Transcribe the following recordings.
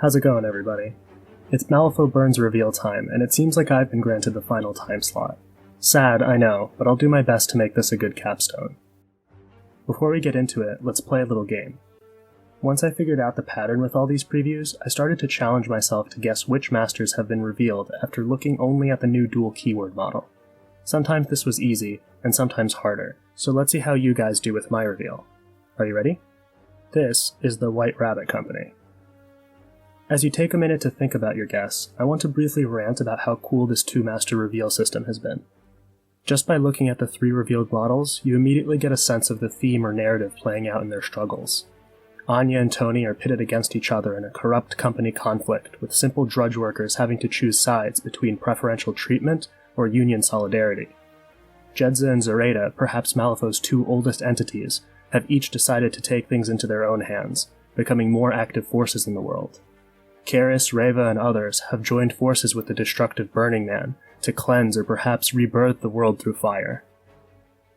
How's it going, everybody? It's Malifaux Burns reveal time, and it seems like I've been granted the final time slot. Sad, I know, but I'll do my best to make this a good capstone. Before we get into it, let's play a little game. Once I figured out the pattern with all these previews, I started to challenge myself to guess which masters have been revealed after looking only at the new dual keyword model. Sometimes this was easy, and sometimes harder, so let's see how you guys do with my reveal. Are you ready? This is the White Rabbit Company. As you take a minute to think about your guess, I want to briefly rant about how cool this two-master reveal system has been. Just by looking at the three revealed models, you immediately get a sense of the theme or narrative playing out in their struggles. Anya and Tony are pitted against each other in a corrupt company conflict, with simple drudge workers having to choose sides between preferential treatment or union solidarity. Jedza and Zoraida, perhaps Malifaux's two oldest entities, have each decided to take things into their own hands, becoming more active forces in the world. Karis, Reva, and others have joined forces with the destructive Burning Man to cleanse or perhaps rebirth the world through fire.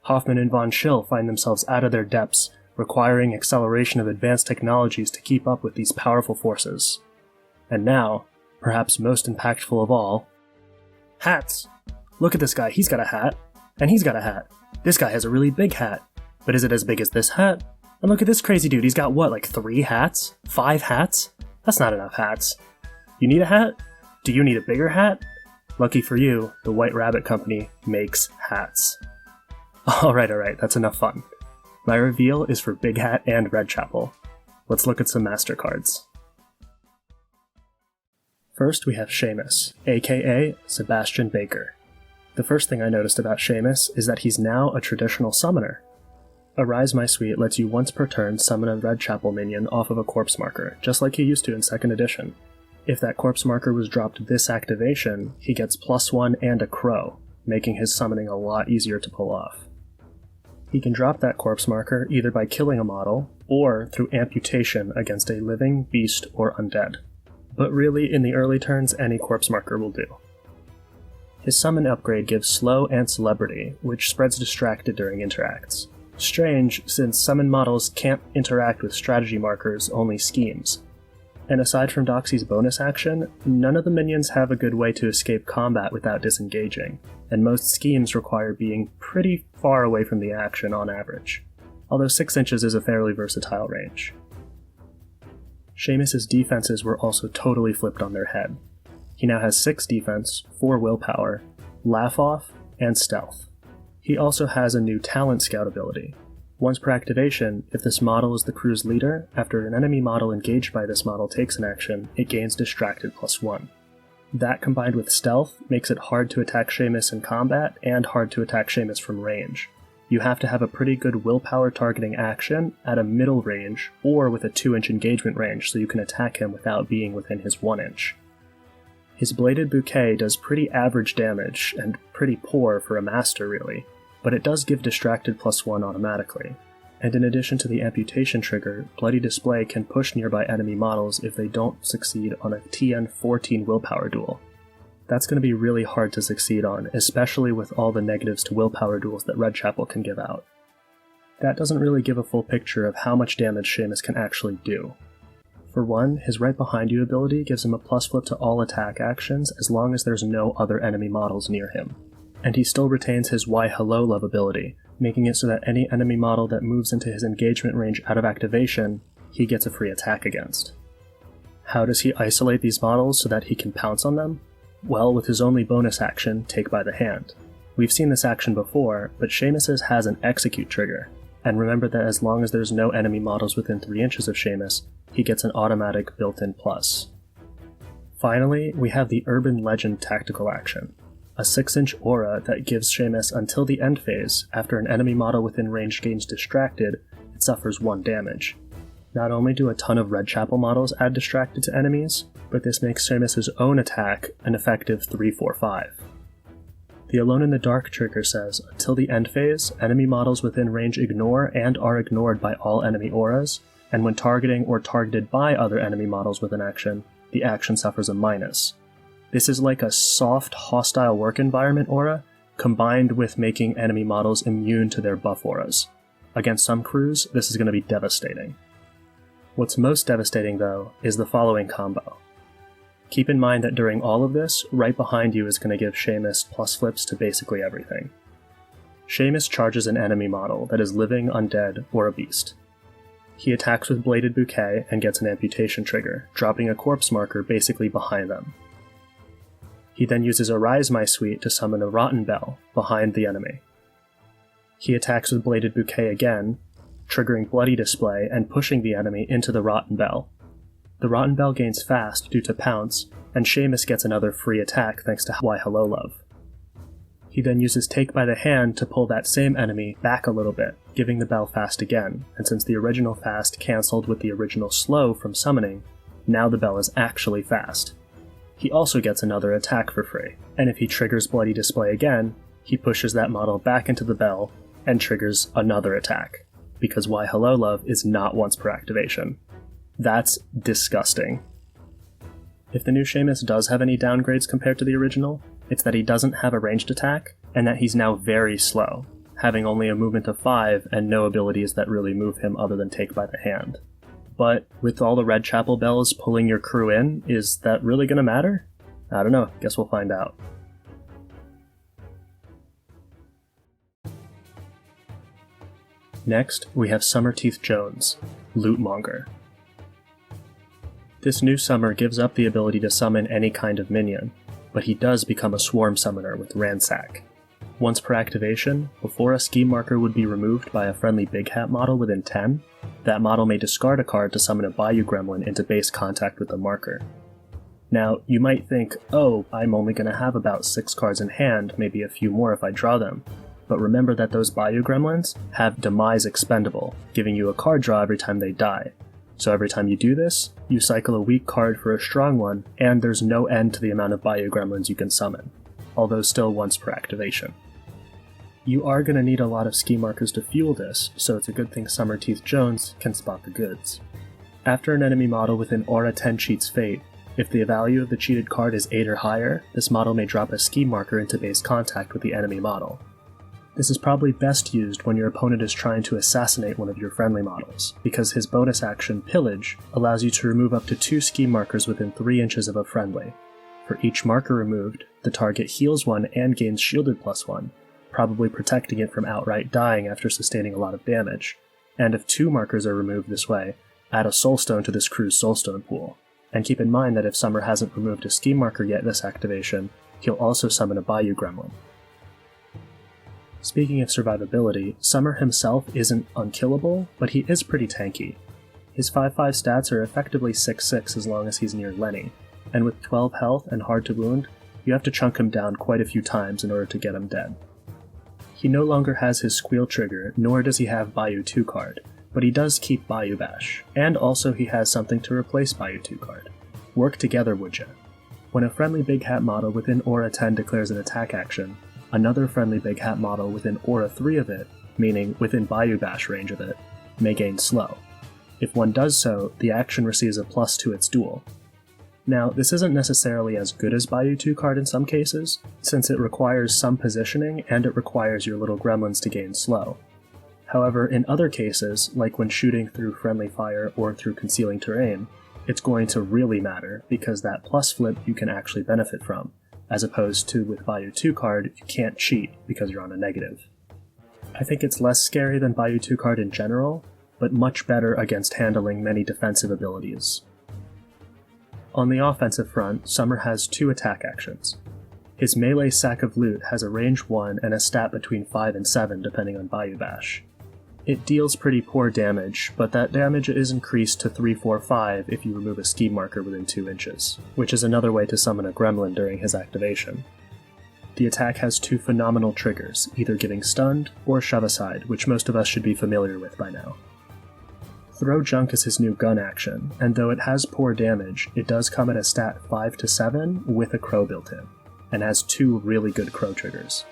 Hoffman and Von Schill find themselves out of their depths, requiring acceleration of advanced technologies to keep up with these powerful forces. And now, perhaps most impactful of all, hats! Look at this guy, he's got a hat, and he's got a hat. This guy has a really big hat, but is it as big as this hat? And look at this crazy dude, he's got what, like 3 hats? 5 hats? That's not enough hats. You need a hat? Do you need a bigger hat? Lucky for you, the White Rabbit Company makes hats. Alright, that's enough fun. My reveal is for Big Hat and Redchapel. Let's look at some master cards. First we have Sheamus, aka Sebastian Baker. The first thing I noticed about Sheamus is that he's now a traditional summoner. Arise My Sweet lets you once per turn summon a Redchapel minion off of a corpse marker, just like you used to in 2nd edition. If that corpse marker was dropped this activation, he gets +1 and a crow, making his summoning a lot easier to pull off. He can drop that corpse marker either by killing a model, or through amputation against a living, beast, or undead. But really, in the early turns, any corpse marker will do. His summon upgrade gives slow and celebrity, which spreads distracted during interacts. Strange, since summon models can't interact with strategy markers, only schemes. And aside from Doxy's bonus action, none of the minions have a good way to escape combat without disengaging, and most schemes require being pretty far away from the action on average, although 6 inches is a fairly versatile range. Sheamus's defenses were also totally flipped on their head. He now has 6 defense, 4 willpower, laugh off, and stealth. He also has a new talent scout ability. Once per activation, if this model is the crew's leader, after an enemy model engaged by this model takes an action, it gains distracted +1. That combined with stealth makes it hard to attack Sheamus in combat and hard to attack Sheamus from range. You have to have a pretty good willpower targeting action at a middle range or with a 2-inch engagement range so you can attack him without being within his 1 inch. His Bladed Bouquet does pretty average damage and pretty poor for a master really, but it does give distracted +1 automatically. And in addition to the amputation trigger, Bloody Display can push nearby enemy models if they don't succeed on a TN 14 willpower duel. That's going to be really hard to succeed on, especially with all the negatives to willpower duels that Redchapel can give out. That doesn't really give a full picture of how much damage Sheamus can actually do. For one, his Right Behind You ability gives him a +flip to all attack actions as long as there's no other enemy models near him. And he still retains his Why Hello Love ability, making it so that any enemy model that moves into his engagement range out of activation, he gets a free attack against. How does he isolate these models so that he can pounce on them? Well, with his only bonus action, Take by the Hand. We've seen this action before, but Sheamus's has an execute trigger, and remember that as long as there's no enemy models within 3 inches of Sheamus, he gets an automatic built-in plus. Finally, we have the Urban Legend tactical action. A 6-inch aura that gives Sheamus until the end phase. After an enemy model within range gains distracted, it suffers 1 damage. Not only do a ton of Redchapel models add distracted to enemies, but this makes Sheamus's own attack an effective 3-4-5. The Alone in the Dark trigger says, until the end phase, enemy models within range ignore and are ignored by all enemy auras, and when targeting or targeted by other enemy models with an action, the action suffers a minus. This is like a soft, hostile work environment aura, combined with making enemy models immune to their buff auras. Against some crews, this is going to be devastating. What's most devastating though is the following combo. Keep in mind that during all of this, right behind you is going to give Sheamus plus flips to basically everything. Sheamus charges an enemy model that is living, undead, or a beast. He attacks with Bladed Bouquet and gets an amputation trigger, dropping a corpse marker basically behind them. He then uses Arise My Sweet to summon a Rotten Bell behind the enemy. He attacks with Bladed Bouquet again, triggering Bloody Display and pushing the enemy into the Rotten Bell. The Rotten Bell gains fast due to Pounce, and Sheamus gets another free attack thanks to Why Hello Love. He then uses Take by the Hand to pull that same enemy back a little bit, giving the bell fast again, and since the original fast cancelled with the original slow from summoning, now the bell is actually fast. He also gets another attack for free, and if he triggers Bloody Display again, he pushes that model back into the bell and triggers another attack, because Why Hello Love is not once per activation. That's disgusting. If the new Sheamus does have any downgrades compared to the original, it's that he doesn't have a ranged attack, and that he's now very slow, having only a movement of 5 and no abilities that really move him other than Take by the Hand. But with all the Redchapel bells pulling your crew in, is that really gonna matter? I don't know, guess we'll find out. Next, we have Summerteeth Jones, Lootmonger. This new summer gives up the ability to summon any kind of minion, but he does become a swarm summoner with Ransack. Once per activation, before a scheme marker would be removed by a friendly Big Hat model within 10, that model may discard a card to summon a Bayou Gremlin into base contact with the marker. Now, you might think, oh, I'm only going to have about 6 cards in hand, maybe a few more if I draw them. But remember that those Bayou Gremlins have Demise Expendable, giving you a card draw every time they die. So every time you do this, you cycle a weak card for a strong one, and there's no end to the amount of Bayou Gremlins you can summon, although still once per activation. You are going to need a lot of scheme markers to fuel this, so it's a good thing Summerteeth Jones can spot the goods. After an enemy model within Aura 10 cheats Fate, if the value of the cheated card is 8 or higher, this model may drop a scheme marker into base contact with the enemy model. This is probably best used when your opponent is trying to assassinate one of your friendly models, because his bonus action, Pillage, allows you to remove up to 2 scheme markers within 3 inches of a friendly. For each marker removed, the target heals 1 and gains shielded +1, probably protecting it from outright dying after sustaining a lot of damage. And if 2 markers are removed this way, add a Soulstone to this crew's Soulstone pool. And keep in mind that if Summer hasn't removed a scheme marker yet this activation, he'll also summon a Bayou Gremlin. Speaking of survivability, Summer himself isn't unkillable, but he is pretty tanky. His 5/5 stats are effectively 6/6 as long as he's near Lenny, and with 12 health and hard to wound, you have to chunk him down quite a few times in order to get him dead. He no longer has his Squeal trigger, nor does he have Bayou 2 card, but he does keep Bayou Bash, and also he has something to replace Bayou 2 card. Work together, would ya? When a friendly Big Hat model within Aura 10 declares an attack action, another friendly Big Hat model within Aura 3 of it, meaning within Bayou Bash range of it, may gain slow. If one does so, the action receives a plus to its duel. Now, this isn't necessarily as good as Bayou 2 card in some cases, since it requires some positioning and it requires your little gremlins to gain slow. However, in other cases, like when shooting through friendly fire or through concealing terrain, it's going to really matter because that plus flip you can actually benefit from, as opposed to with Bayou 2 card, you can't cheat because you're on a negative. I think it's less scary than Bayou 2 card in general, but much better against handling many defensive abilities. On the offensive front, Summer has 2 attack actions. His melee Sack of Loot has a range 1 and a stat between 5 and 7 depending on Bayou Bash. It deals pretty poor damage, but that damage is increased to 3/4/5 if you remove a scheme marker within 2 inches, which is another way to summon a gremlin during his activation. The attack has 2 phenomenal triggers, either getting stunned or Shove Aside, which most of us should be familiar with by now. Throw Junk is his new gun action, and though it has poor damage, it does come at a stat 5 to 7 with a crow built in, and has 2 really good crow triggers.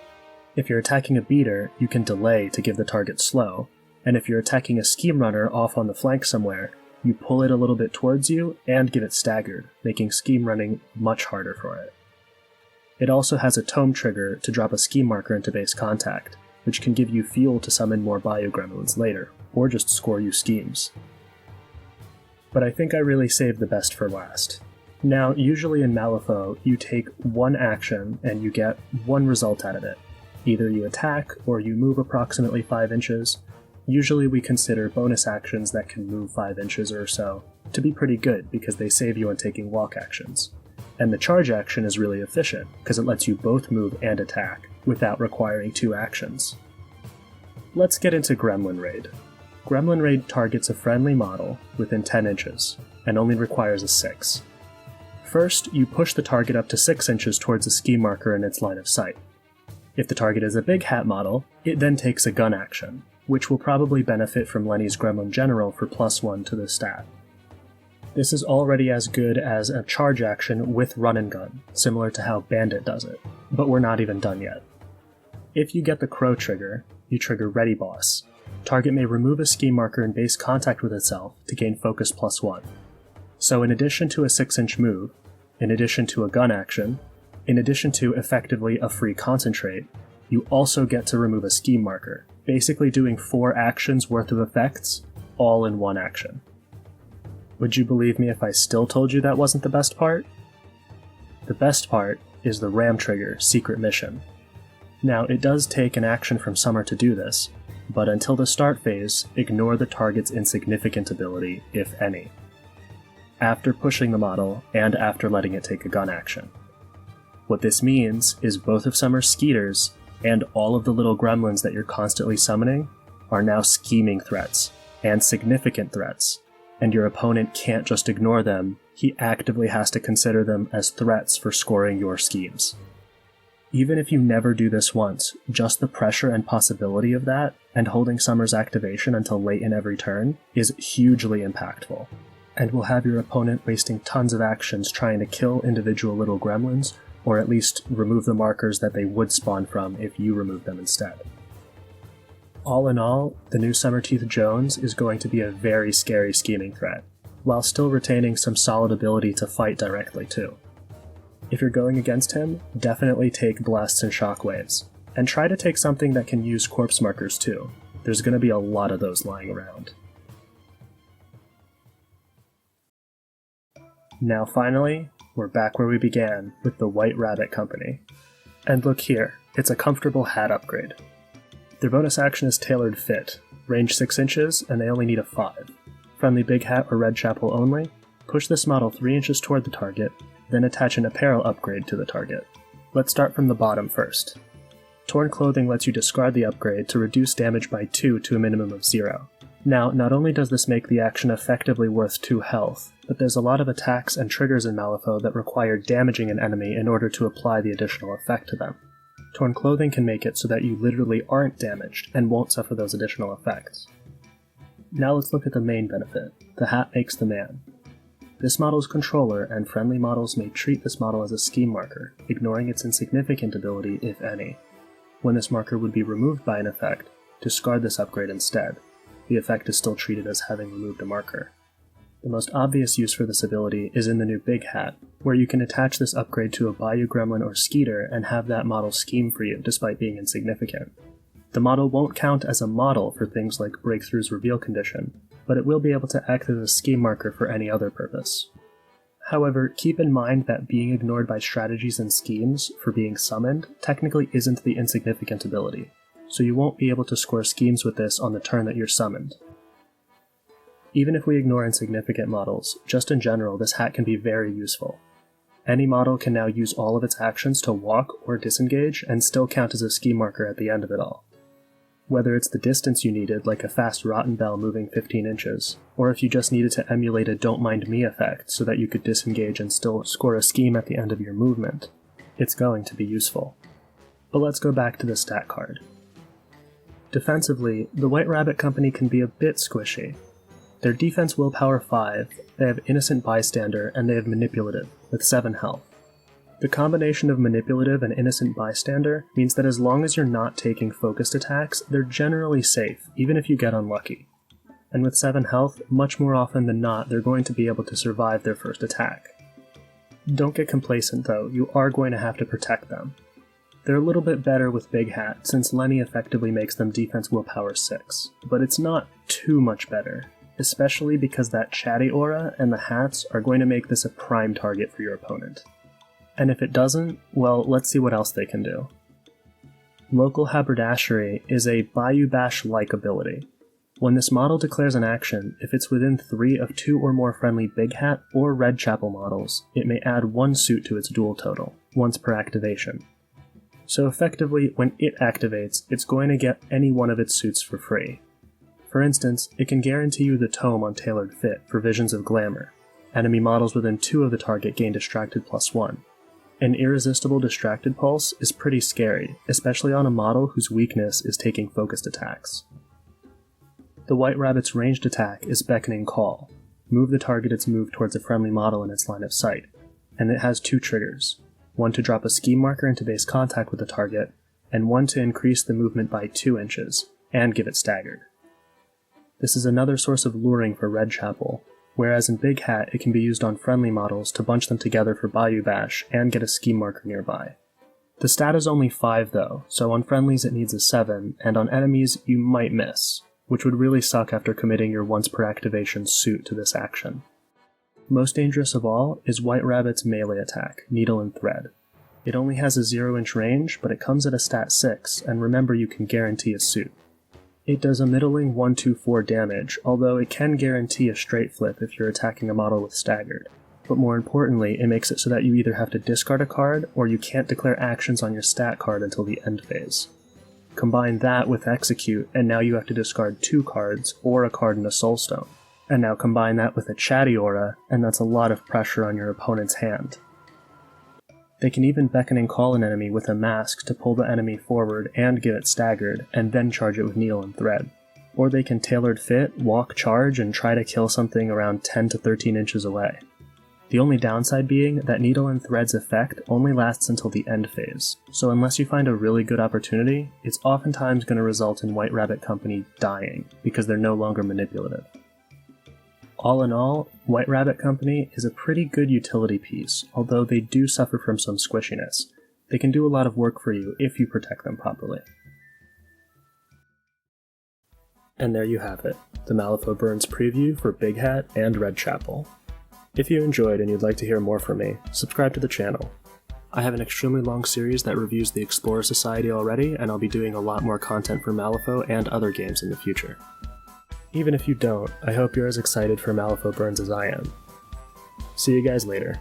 If you're attacking a beater, you can delay to give the target slow, and if you're attacking a scheme runner off on the flank somewhere, you pull it a little bit towards you and give it staggered, making scheme running much harder for it. It also has a tome trigger to drop a scheme marker into base contact, which can give you fuel to summon more Bayou Gremlins later, or just score you schemes. but I think I really saved the best for last. Now, usually in Malifaux, you take one action and you get one result out of it. Either you attack or you move approximately 5 inches. Usually we consider bonus actions that can move 5 inches or so to be pretty good because they save you on taking walk actions. And the charge action is really efficient because it lets you both move and attack without requiring 2 actions. Let's get into Gremlin Raid. Gremlin Raid targets a friendly model within 10 inches and only requires a 6. First, you push the target up to 6 inches towards a ski marker in its line of sight. If the target is a big hat model, it then takes a gun action, which will probably benefit from Lenny's Gremlin General for +1 to the stat. This is already as good as a charge action with run and gun, similar to how Bandit does it, but we're not even done yet. If you get the Crow trigger, you trigger Ready Boss. Target may remove a ski marker in base contact with itself to gain focus +1. So in addition to a 6-inch move, in addition to a gun action, in addition to effectively a free concentrate, you also get to remove a ski marker, basically doing 4 actions worth of effects, all in one action. Would you believe me if I still told you that wasn't the best part? The best part is the Ram Trigger Secret Mission. Now, it does take an action from Summer to do this, but until the start phase, ignore the target's insignificant ability, if any, after pushing the model and after letting it take a gun action. What this means is both of Summer's Skeeters and all of the little gremlins that you're constantly summoning are now scheming threats, and significant threats, and your opponent can't just ignore them, he actively has to consider them as threats for scoring your schemes. Even if you never do this once, just the pressure and possibility of that, and holding Summer's activation until late in every turn, is hugely impactful, and will have your opponent wasting tons of actions trying to kill individual little gremlins, or at least remove the markers that they would spawn from if you remove them instead. All in all, the new Summerteeth Jones is going to be a very scary scheming threat, while still retaining some solid ability to fight directly too. If you're going against him, definitely take Blasts and Shockwaves, and try to take something that can use corpse markers too. There's going to be a lot of those lying around. Now finally, we're back where we began, with the White Rabbit Company. And look here, it's a comfortable hat upgrade. Their bonus action is Tailored Fit, range 6 inches, and they only need a 5. Friendly Big Hat or Redchapel only, push this model 3 inches toward the target, then attach an apparel upgrade to the target. Let's start from the bottom first. Torn Clothing lets you discard the upgrade to reduce damage by 2 to a minimum of 0. Now, not only does this make the action effectively worth 2 health, but there's a lot of attacks and triggers in Malifaux that require damaging an enemy in order to apply the additional effect to them. Torn Clothing can make it so that you literally aren't damaged and won't suffer those additional effects. Now let's look at the main benefit. The hat makes the man. This model's controller and friendly models may treat this model as a scheme marker, ignoring its insignificant ability, if any. When this marker would be removed by an effect, discard this upgrade instead. The effect is still treated as having removed a marker. The most obvious use for this ability is in the new Big Hat, where you can attach this upgrade to a Bayou Gremlin or Skeeter and have that model scheme for you despite being insignificant. The model won't count as a model for things like Breakthrough's reveal condition, but it will be able to act as a scheme marker for any other purpose. However, keep in mind that being ignored by strategies and schemes for being summoned technically isn't the insignificant ability, so you won't be able to score schemes with this on the turn that you're summoned. Even if we ignore insignificant models, just in general this hat can be very useful. Any model can now use all of its actions to walk or disengage and still count as a scheme marker at the end of it all. Whether it's the distance you needed, like a fast Rotten Bell moving 15 inches, or if you just needed to emulate a Don't Mind Me effect so that you could disengage and still score a scheme at the end of your movement, it's going to be useful. But let's go back to the stat card. Defensively, the White Rabbit Company can be a bit squishy. Their defense willpower 5, they have Innocent Bystander, and they have Manipulative, with 7 health. The combination of Manipulative and Innocent Bystander means that as long as you're not taking focused attacks, they're generally safe, even if you get unlucky. And with 7 health, much more often than not, they're going to be able to survive their first attack. Don't get complacent though, you are going to have to protect them. They're a little bit better with Big Hat, since Lenny effectively makes them defense willpower 6, but it's not too much better. especially because that chatty aura and the hats are going to make this a prime target for your opponent. And if it doesn't, well, let's see what else they can do. Local Haberdashery is a Bayou Bash-like ability. When this model declares an action, if it's within 3 of 2 or more friendly Big Hat or Redchapel models, it may add 1 suit to its duel total, once per activation. So effectively, when it activates, it's going to get any one of its suits for free. For instance, it can guarantee you the Tome on Tailored Fit for Visions of Glamour. Enemy models within 2 of the target gain Distracted +1. An Irresistible Distracted Pulse is pretty scary, especially on a model whose weakness is taking focused attacks. The White Rabbit's ranged attack is Beckoning Call. Move the target's move towards a friendly model in its line of sight, and it has 2 triggers, one to drop a scheme marker into base contact with the target, and one to increase the movement by 2 inches, and give it staggered. This is another source of luring for Redchapel, whereas in Big Hat it can be used on friendly models to bunch them together for Bayou Bash and get a scheme marker nearby. The stat is only 5 though, so on friendlies it needs a 7, and on enemies you might miss, which would really suck after committing your once per activation suit to this action. Most dangerous of all is White Rabbit's melee attack, Needle and Thread. It only has a 0-inch range, but it comes at a stat 6, and remember you can guarantee a suit. It does a middling 1-2-4 damage, although it can guarantee a straight flip if you're attacking a model with staggered. But more importantly, it makes it so that you either have to discard a card, or you can't declare actions on your stat card until the end phase. Combine that with Execute, and now you have to discard 2 cards, or a card in a Soulstone. And now combine that with a Chatty Aura, and that's a lot of pressure on your opponent's hand. They can even Beckoning Call an enemy with a mask to pull the enemy forward and give it staggered, and then charge it with Needle and Thread. Or they can Tailored Fit, Walk Charge, and try to kill something around 10 to 13 inches away. The only downside being that Needle and Thread's effect only lasts until the end phase, so unless you find a really good opportunity, it's oftentimes going to result in White Rabbit Company dying, because they're no longer manipulative. All in all, White Rabbit Company is a pretty good utility piece, although they do suffer from some squishiness. They can do a lot of work for you if you protect them properly. And there you have it, the Malifaux Burns preview for Big Hat and Redchapel. If you enjoyed and you'd like to hear more from me, subscribe to the channel. I have an extremely long series that reviews the Explorer Society already, and I'll be doing a lot more content for Malifaux and other games in the future. Even if you don't, I hope you're as excited for Malifaux Burns as I am. See you guys later.